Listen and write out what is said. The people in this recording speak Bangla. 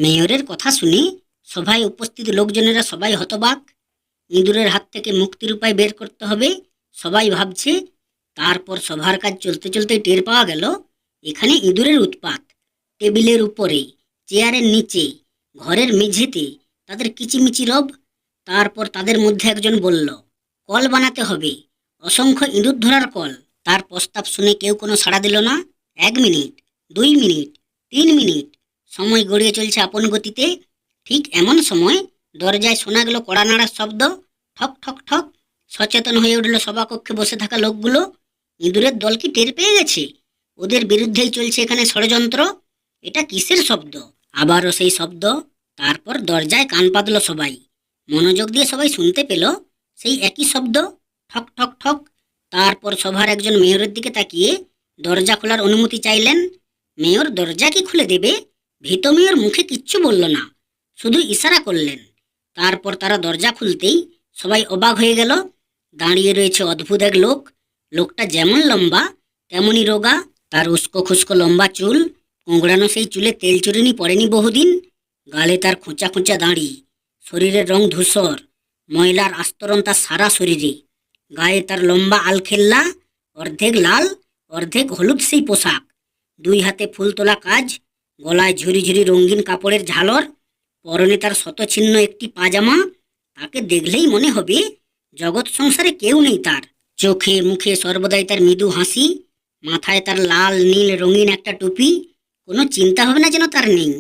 মেয়রের কথা শুনে সভায় উপস্থিত লোকজনেরা সবাই হতবাক। ইঁদুরের হাত থেকে মুক্তির উপায় বের করতে হবে সবাই ভাবছে। তারপর সভার কাজ চলতে চলতে টের পাওয়া গেল এখানে ইঁদুরের উৎপাত। টেবিলের উপরে, চেয়ারের নিচে, ঘরের মেঝেতে তাদের কিচিমিচি রব। তারপর তাদের মধ্যে একজন বলল, কল বানাতে হবে, অসংখ্য ইঁদুর ধরার কল। তার প্রস্তাব শুনে কেউ কোনো সাড়া দিল না। 1 মিনিট, 2 মিনিট, 3 মিনিট, সময় গড়িয়ে চলছে আপন গতিতে। ঠিক এমন সময় দরজায় শোনা গেল কড়া নাড়ার শব্দ। ঠক ঠক ঠক। সচেতন হয়ে উঠল সভাকক্ষে বসে থাকা লোকগুলো। ইঁদুরের দল কি টের পেয়ে গেছে ওদের বিরুদ্ধেই চলছে এখানে ষড়যন্ত্র? এটা কিসের শব্দ? আবারও সেই শব্দ। তারপর দরজায় কান পাতল সবাই। মনোযোগ দিয়ে সবাই শুনতে পেল সেই একই শব্দ, ঠক ঠক ঠক। তারপর সভার একজন মেয়রের দিকে তাকিয়ে দরজা খোলার অনুমতি চাইলেন। মেয়র দরজা কি খুলে দেবে? ভীত মেয়র মুখে কিচ্ছু বলল না, শুধু ইশারা করলেন। তারপর তারা দরজা খুলতেই সবাই অবাক হয়ে গেল। দাঁড়িয়ে রয়েছে অদ্ভুত এক লোক। লোকটা যেমন লম্বা তেমনই রোগা। তার উস্কো খুস্কো লম্বা চুল, কোঁকড়ানো সেই চুলে তেল চুরিনি পড়েনি বহুদিন। গালে তার খোঁচা খোঁচা দাড়ি, শরীরের রং ধূসর, ময়লার আস্তরণ তার সারা শরীরে। গায়ে তার লম্বা আলখেল্লা, অর্ধেক লাল অর্ধেক হলুদ সেই পোশাক। 2 হাতে ফুল তোলা কাজ, গলায় ঝুরি ঝুরি রঙিন কাপড়ের ঝালর, পরনে তার শতছিন্ন একটি পাজামা। তাকে দেখলেই মনে হবে জগৎ সংসারে কেউ নেই তার। চোখে মুখে সর্বদাই তার মৃদু হাসি, মাথায় তার লাল নীল রঙিন একটা টুপি। কোনো চিন্তা ভাবনা যেন তার নেই।